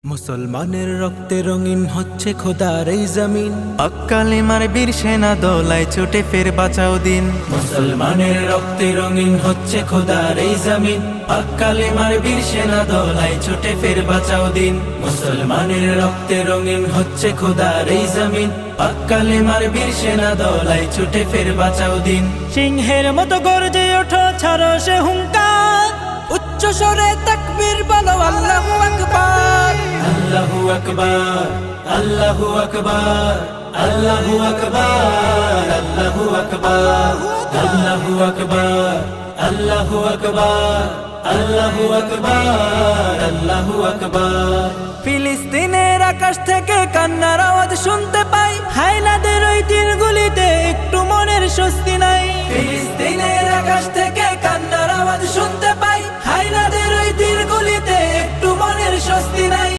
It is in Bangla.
মুসলমানের রক্তে রঙিন হচ্ছে খোদার এই জমিন। হক কালিমার বীর সেনা দোলায় ছুটে ফের বাঁচাও দিন। মুসলমানের রক্তে রঙিন হচ্ছে খোদার এই জমিন। হক কালিমার বীর সেনা দোলায় ছুটে ফের বাঁচাও দিন। মুসলমানের রক্তে রঙিন হচ্ছে খোদার এই জমিন। হক কালিমার বীর সেনা দোলায় ছুটে ফের বাঁচাও দিন। সিংহের মতো গর্জে ওঠো, ছাড়ো সে হুঙ্কার, উচ্চ স্বরে তাকবীর বলো আল্লাহু আকবার। আল্লাহু আকবার, আল্লাহু আকবার, আল্লাহু আকবার, আল্লাহু আকবার, আল্লাহু আকবার, আল্লাহু আকবার, আল্লাহু আকবার, আল্লাহু আকবার। ফিলিস্তিনের আকাশ থেকে কান্নার